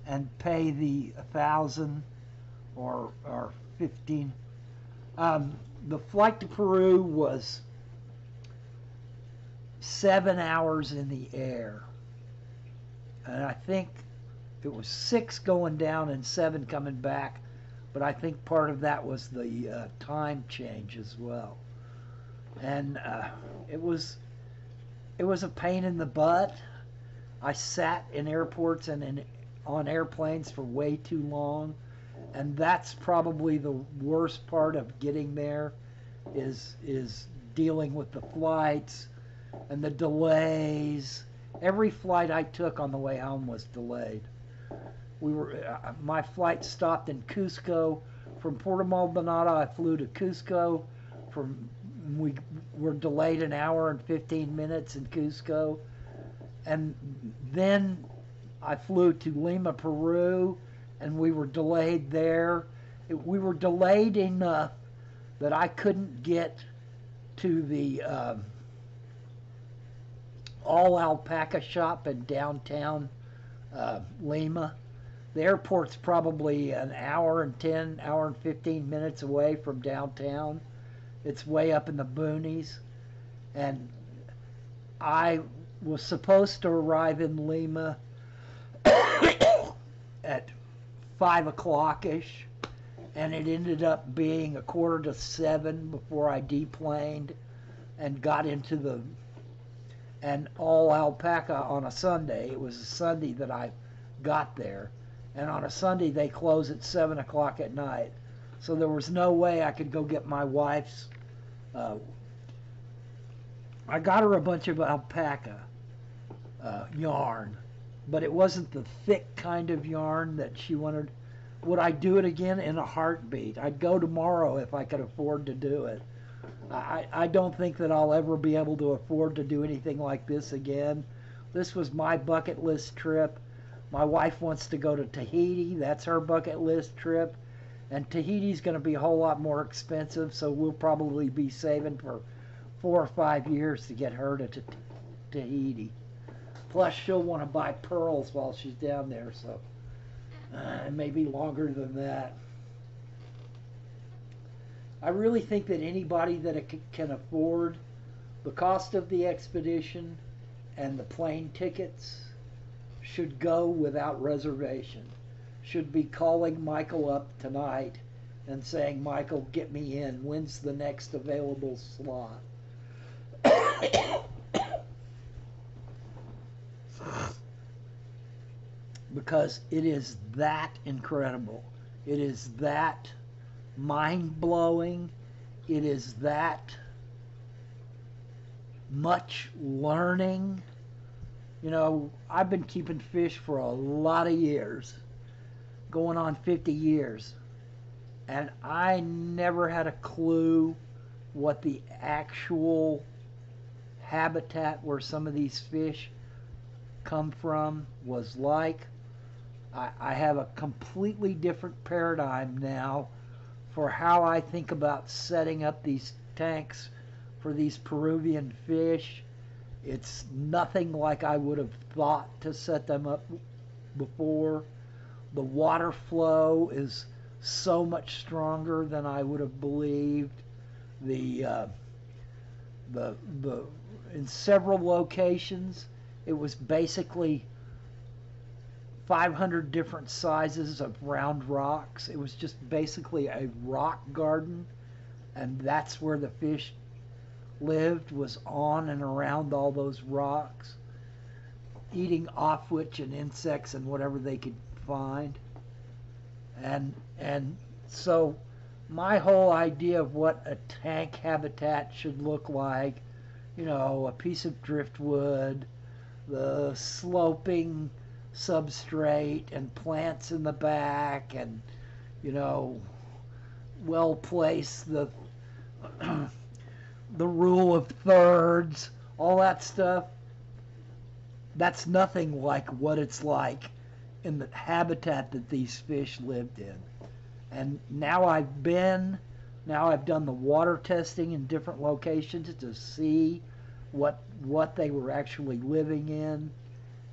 and pay the $1,000 or $15. The flight to Peru was 7 hours in the air, and I think it was 6 going down and 7 coming back. But I think part of that was the time change as well, and it was a pain in the butt. I sat in airports and on airplanes for way too long, and that's probably the worst part of getting there, is dealing with the flights and the delays. Every flight I took on the way home was delayed. My flight stopped in Cusco. From Puerto Maldonado, I flew to Cusco. We were delayed an hour and 15 minutes in Cusco. And then I flew to Lima, Peru, and we were delayed there. We were delayed enough that I couldn't get to the all alpaca shop in downtown Lima. The airport's probably an hour and 15 minutes away from downtown. It's way up in the boonies. And I was supposed to arrive in Lima at 5 o'clock-ish, and it ended up being 6:45 before I deplaned and got into and all alpaca on a Sunday. It was a Sunday that I got there. And on a Sunday, they close at 7 o'clock at night. So there was no way I could go get my wife's. I got her a bunch of alpaca yarn, but it wasn't the thick kind of yarn that she wanted. Would I do it again? In a heartbeat. I'd go tomorrow if I could afford to do it. I don't think that I'll ever be able to afford to do anything like this again. This was my bucket list trip. My wife wants to go to Tahiti. That's her bucket list trip. And Tahiti's going to be a whole lot more expensive, so we'll probably be saving for 4 or 5 years to get her to Tahiti. Plus, she'll want to buy pearls while she's down there, so it may be longer than that. I really think that anybody that can afford the cost of the expedition and the plane tickets should go without reservation. Should be calling Michael up tonight and saying, Michael, get me in. When's the next available slot? Because it is that incredible. It is that mind-blowing. It is that much learning. You know, I've been keeping fish for a lot of years, going on 50 years, and I never had a clue what the actual habitat where some of these fish come from was like. I have a completely different paradigm now for how I think about setting up these tanks for these Peruvian fish. It's nothing like I would have thought to set them up before. The water flow is so much stronger than I would have believed. In several locations, it was basically 500 different sizes of round rocks. It was just basically a rock garden, and that's where the fish lived, was on and around all those rocks, eating offwitch and insects and whatever they could find. And so my whole idea of what a tank habitat should look like, you know, a piece of driftwood, the sloping substrate and plants in the back, and, you know, well placed, the the rule of thirds, all that stuff, that's nothing like what it's like in the habitat that these fish lived in. And now I've done the water testing in different locations to see what they were actually living in,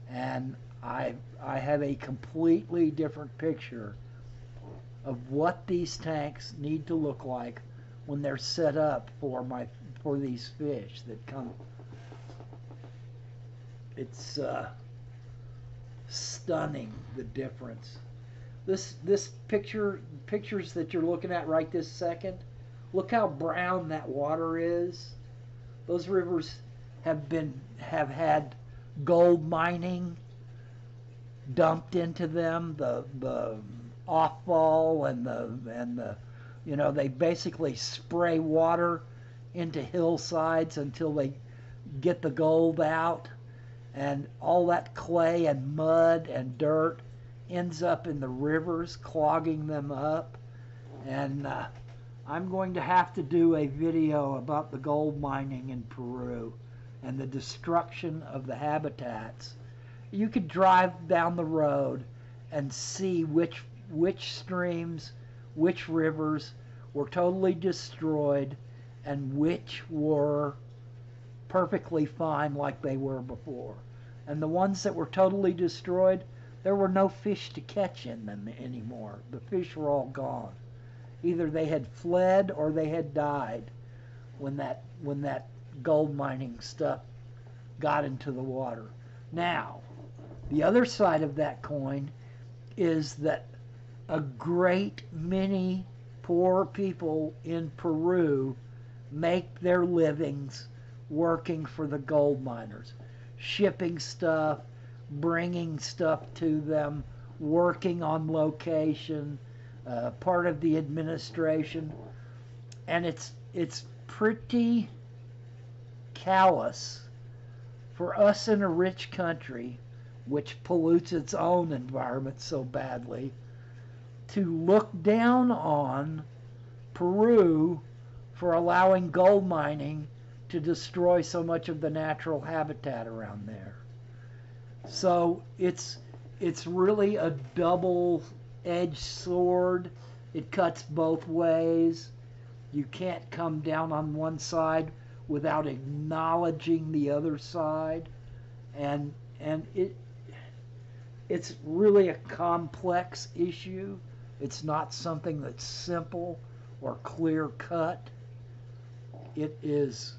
and I have a completely different picture of what these tanks need to look like when they're set up for these fish that come. It's stunning, the difference. This pictures that you're looking at right this second, look how brown that water is. Those rivers have had gold mining dumped into them, the offfall and the you know, they basically spray water into hillsides until they get the gold out, and all that clay and mud and dirt ends up in the rivers, clogging them up. And I'm going to have to do a video about the gold mining in Peru and the destruction of the habitats. You could drive down the road and see which streams, which rivers were totally destroyed and which were perfectly fine like they were before. And the ones that were totally destroyed, there were no fish to catch in them anymore. The fish were all gone. Either they had fled or they had died when that gold mining stuff got into the water. Now, the other side of that coin is that a great many poor people in Peru make their livings working for the gold miners, shipping stuff, bringing stuff to them, working on location, part of the administration. And it's pretty callous for us in a rich country, which pollutes its own environment so badly, to look down on Peru for allowing gold mining to destroy so much of the natural habitat around there. So it's it's really a double-edged sword. It cuts both ways. You can't come down on one side without acknowledging the other side, and it's really a complex issue. It's not something that's simple or clear cut. It is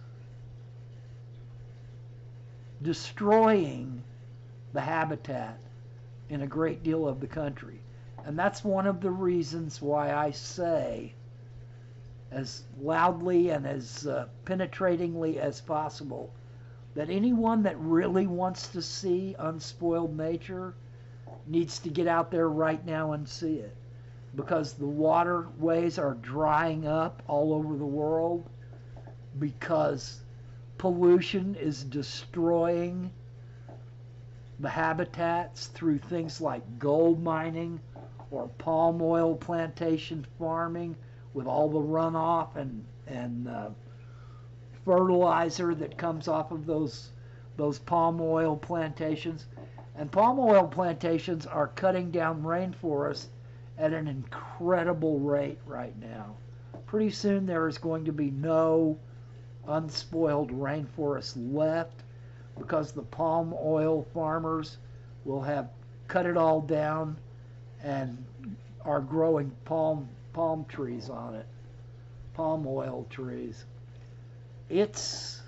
destroying the habitat in a great deal of the country. And that's one of the reasons why I say, as loudly and as penetratingly as possible, that anyone that really wants to see unspoiled nature needs to get out there right now and see it. Because the waterways are drying up all over the world, because pollution is destroying the habitats through things like gold mining or palm oil plantation farming, with all the runoff and fertilizer that comes off of those palm oil plantations. And palm oil plantations are cutting down rainforests at an incredible rate right now. Pretty soon there is going to be no unspoiled rainforest left, because the palm oil farmers will have cut it all down and are growing palm trees on it, palm oil trees. It's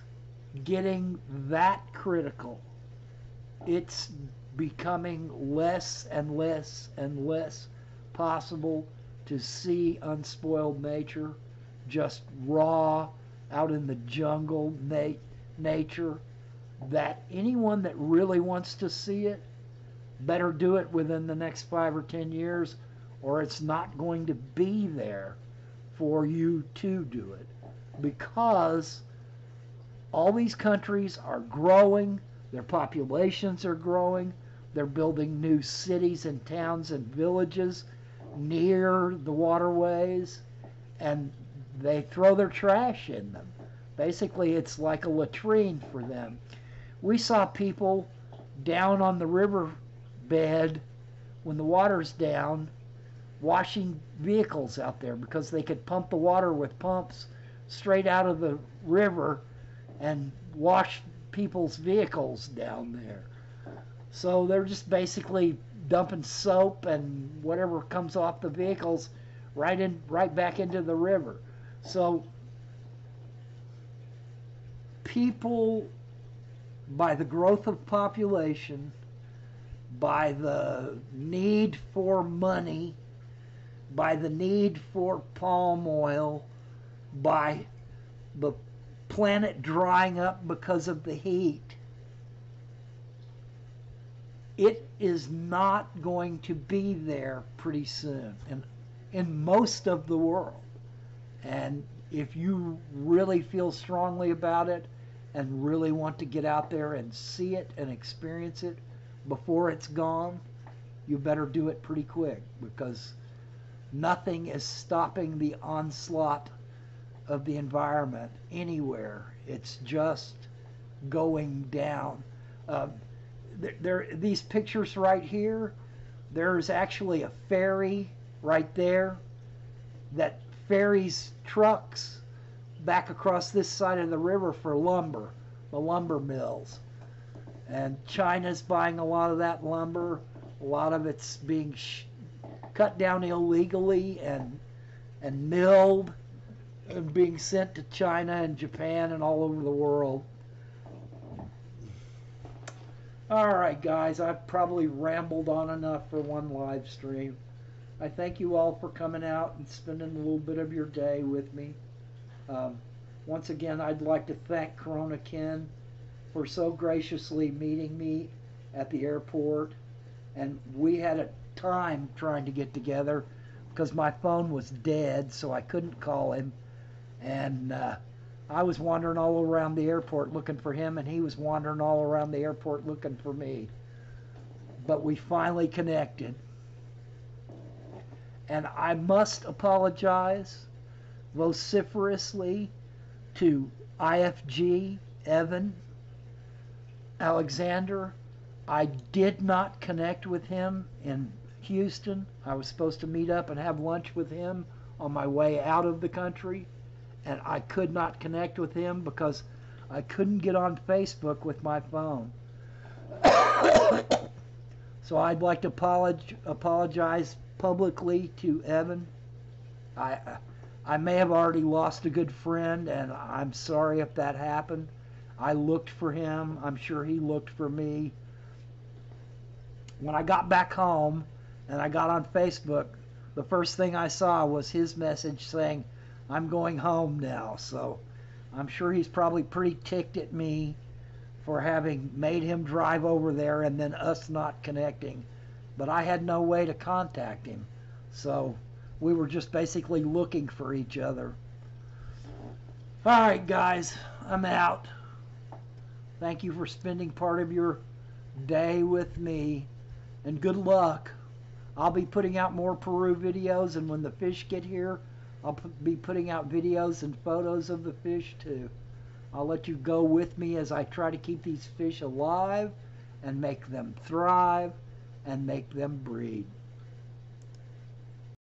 getting that critical. It's becoming less and less and less possible to see unspoiled nature, just raw, out in the jungle nature, that anyone that really wants to see it better do it within the next 5 or 10 years, or it's not going to be there for you to do it. Because all these countries are growing, their populations are growing, they're building new cities and towns and villages near the waterways, and they throw their trash in them. Basically, it's like a latrine for them. We saw people down on the river bed when the water's down, washing vehicles out there, because they could pump the water with pumps straight out of the river and wash people's vehicles down there. So they're just basically dumping soap and whatever comes off the vehicles right back into the river. So people, by the growth of population, by the need for money, by the need for palm oil, by the planet drying up because of the heat, it is not going to be there pretty soon in most of the world. And if you really feel strongly about it and really want to get out there and see it and experience it before it's gone, you better do it pretty quick, because nothing is stopping the onslaught of the environment anywhere. It's just going down. These pictures right here, there's actually a ferry right there that ferries trucks back across this side of the river for lumber, the lumber mills. And China's buying a lot of that lumber. A lot of it's being cut down illegally and milled and being sent to China and Japan and all over the world. All right, guys, I've probably rambled on enough for one live stream. I thank you all for coming out and spending a little bit of your day with me. Once again, I'd like to thank Corona Ken for so graciously meeting me at the airport. And we had a time trying to get together because my phone was dead, so I couldn't call him. And I was wandering all around the airport looking for him, and he was wandering all around the airport looking for me. But we finally connected. And I must apologize vociferously to IFG, Evan, Alexander, I did not connect with him in Houston. I was supposed to meet up and have lunch with him on my way out of the country, and I could not connect with him because I couldn't get on Facebook with my phone. So I'd like to apologize publicly to Evan. I may have already lost a good friend, and I'm sorry if that happened. I looked for him. I'm sure he looked for me. When I got back home and I got on Facebook, the first thing I saw was his message saying, "I'm going home now." So I'm sure he's probably pretty ticked at me for having made him drive over there and then us not connecting. But I had no way to contact him. So we were just basically looking for each other. All right, guys, I'm out. Thank you for spending part of your day with me, and good luck. I'll be putting out more Peru videos, and when the fish get here, I'll be putting out videos and photos of the fish too. I'll let you go with me as I try to keep these fish alive and make them thrive and make them breed.